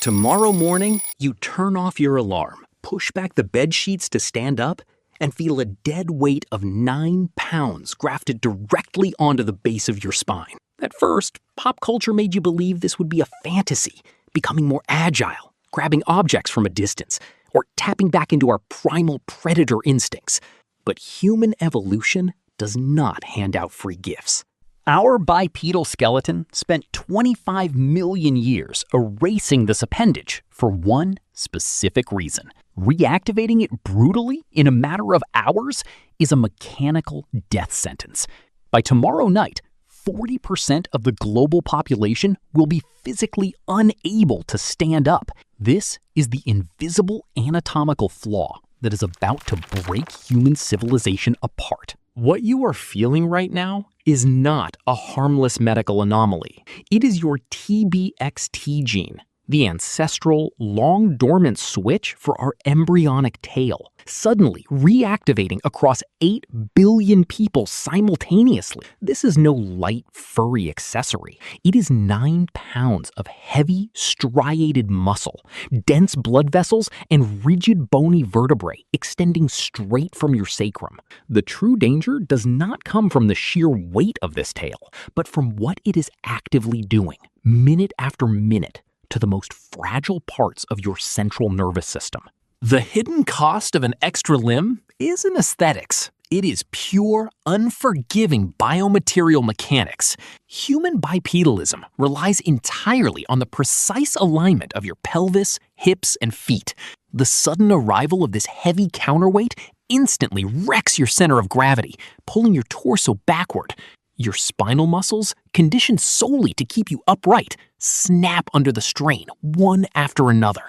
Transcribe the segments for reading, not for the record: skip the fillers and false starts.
Tomorrow morning, you turn off your alarm, push back the bed sheets to stand up, and feel a dead weight of 9 pounds grafted directly onto the base of your spine. At first, pop culture made you believe this would be a fantasy, becoming more agile, grabbing objects from a distance, or tapping back into our primal predator instincts. But human evolution does not hand out free gifts. Our bipedal skeleton spent 25 million years erasing this appendage for one specific reason. Reactivating it brutally in a matter of hours is a mechanical death sentence. By tomorrow night, 40% of the global population will be physically unable to stand up. This is the invisible anatomical flaw that is about to break human civilization apart. What you are feeling right now is not a harmless medical anomaly. It is your TBXT gene, the ancestral, long-dormant switch for our embryonic tail, suddenly reactivating across 8 billion people simultaneously. This is no light, furry accessory. It is 9 pounds of heavy, striated muscle, dense blood vessels, and rigid bony vertebrae extending straight from your sacrum. The true danger does not come from the sheer weight of this tail, but from what it is actively doing, minute after minute, to the most fragile parts of your central nervous system. The hidden cost of an extra limb isn't aesthetics. It is pure, unforgiving biomaterial mechanics. Human bipedalism relies entirely on the precise alignment of your pelvis, hips, and feet. The sudden arrival of this heavy counterweight instantly wrecks your center of gravity, pulling your torso backward. Your spinal muscles, conditioned solely to keep you upright, snap under the strain, one after another.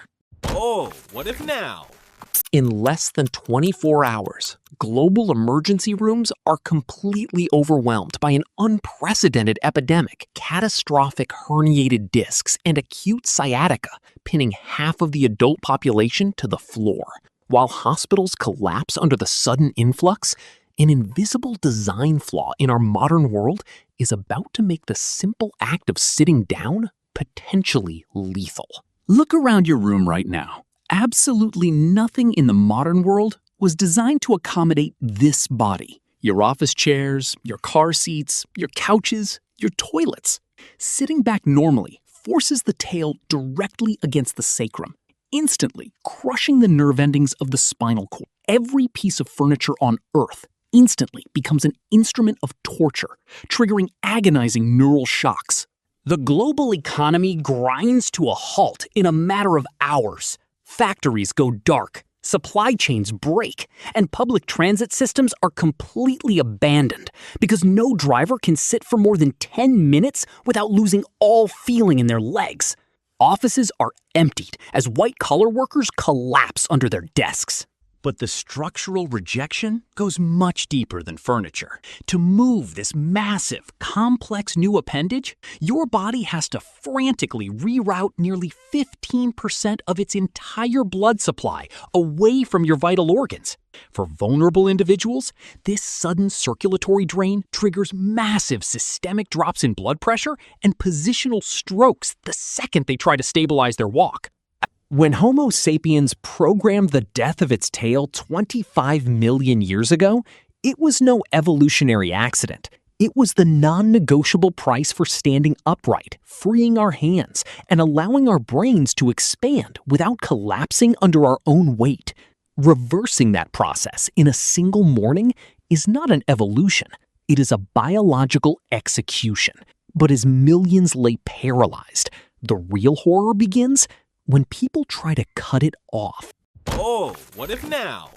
Oh, what if now? In less than 24 hours, global emergency rooms are completely overwhelmed by an unprecedented epidemic, catastrophic herniated discs, and acute sciatica, pinning half of the adult population to the floor. While hospitals collapse under the sudden influx, an invisible design flaw in our modern world is about to make the simple act of sitting down potentially lethal. Look around your room right now. Absolutely nothing in the modern world was designed to accommodate this body. Your office chairs, your car seats, your couches, your toilets. Sitting back normally forces the tail directly against the sacrum, instantly crushing the nerve endings of the spinal cord. Every piece of furniture on Earth instantly becomes an instrument of torture, triggering agonizing neural shocks. The global economy grinds to a halt in a matter of hours. Factories go dark, supply chains break, and public transit systems are completely abandoned because no driver can sit for more than 10 minutes without losing all feeling in their legs. Offices are emptied as white-collar workers collapse under their desks. But the structural rejection goes much deeper than furniture. To move this massive, complex new appendage, your body has to frantically reroute nearly 15% of its entire blood supply away from your vital organs. For vulnerable individuals, this sudden circulatory drain triggers massive systemic drops in blood pressure and positional strokes the second they try to stabilize their walk. When Homo sapiens programmed the death of its tail 25 million years ago, it was no evolutionary accident. It was the non-negotiable price for standing upright, freeing our hands, and allowing our brains to expand without collapsing under our own weight. Reversing that process in a single morning is not an evolution. It is a biological execution. But as millions lay paralyzed, the real horror begins when people try to cut it off. Oh, what if now?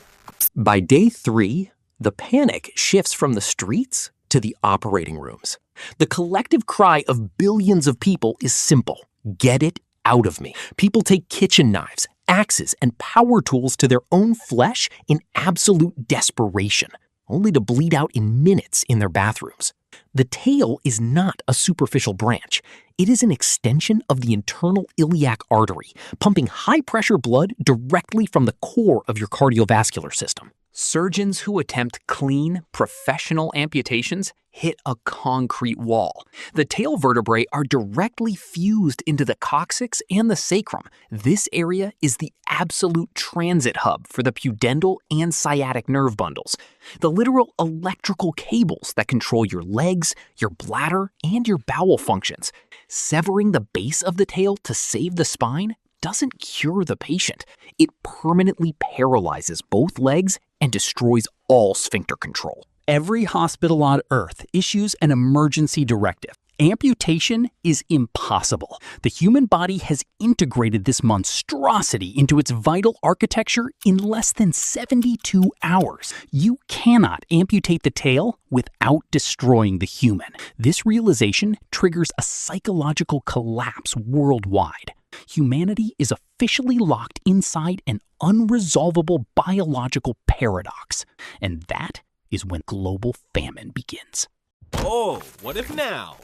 By day 3, the panic shifts from the streets to the operating rooms. The collective cry of billions of people is simple: get it out of me. People take kitchen knives, axes, and power tools to their own flesh in absolute desperation, only to bleed out in minutes in their bathrooms. The tail is not a superficial branch. It is an extension of the internal iliac artery, pumping high-pressure blood directly from the core of your cardiovascular system. Surgeons who attempt clean, professional amputations hit a concrete wall. The tail vertebrae are directly fused into the coccyx and the sacrum. This area is the absolute transit hub for the pudendal and sciatic nerve bundles, the literal electrical cables that control your legs, your bladder, and your bowel functions. Severing the base of the tail to save the spine doesn't cure the patient. It permanently paralyzes both legs and destroys all sphincter control. Every hospital on Earth issues an emergency directive. Amputation is impossible. The human body has integrated this monstrosity into its vital architecture in less than 72 hours. You cannot amputate the tail without destroying the human. This realization triggers a psychological collapse worldwide. Humanity is officially locked inside an unresolvable biological paradox, and that is when global famine begins. Oh, what if now?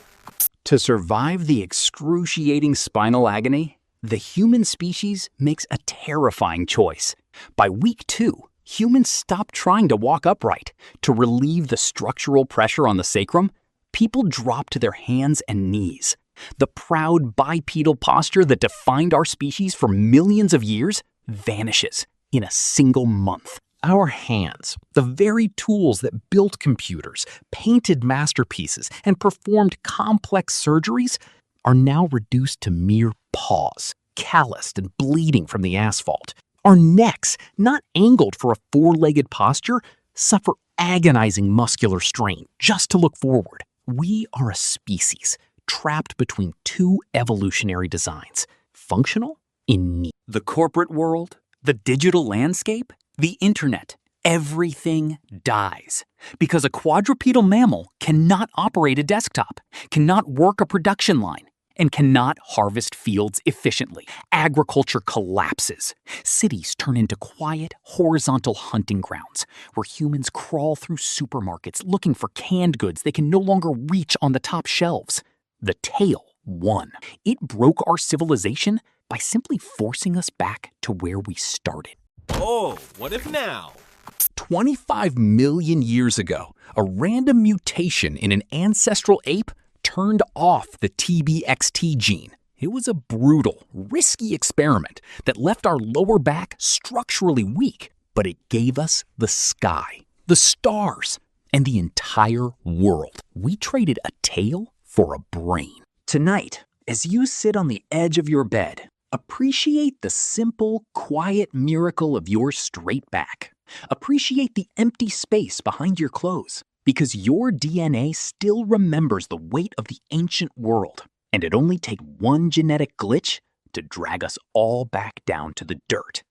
To survive the excruciating spinal agony, the human species makes a terrifying choice. By week 2, humans stop trying to walk upright. To relieve the structural pressure on the sacrum, people drop to their hands and knees. The proud bipedal posture that defined our species for millions of years vanishes in a single month. Our hands, the very tools that built computers, painted masterpieces, and performed complex surgeries, are now reduced to mere paws, calloused and bleeding from the asphalt. Our necks, not angled for a four-legged posture, suffer agonizing muscular strain just to look forward. We are a species trapped between two evolutionary designs, functional in need. The corporate world, the digital landscape, the internet, everything dies. Because a quadrupedal mammal cannot operate a desktop, cannot work a production line, and cannot harvest fields efficiently. Agriculture collapses. Cities turn into quiet, horizontal hunting grounds where humans crawl through supermarkets looking for canned goods they can no longer reach on the top shelves. The tail won. It broke our civilization by simply forcing us back to where we started. Oh, what if now? 25 million years ago, a random mutation in an ancestral ape turned off the TBXT gene. It was a brutal, risky experiment that left our lower back structurally weak, but it gave us the sky, the stars, and the entire world. We traded a tail for a brain. Tonight, as you sit on the edge of your bed, appreciate the simple, quiet miracle of your straight back. Appreciate the empty space behind your clothes, because your DNA still remembers the weight of the ancient world, and it only takes one genetic glitch to drag us all back down to the dirt.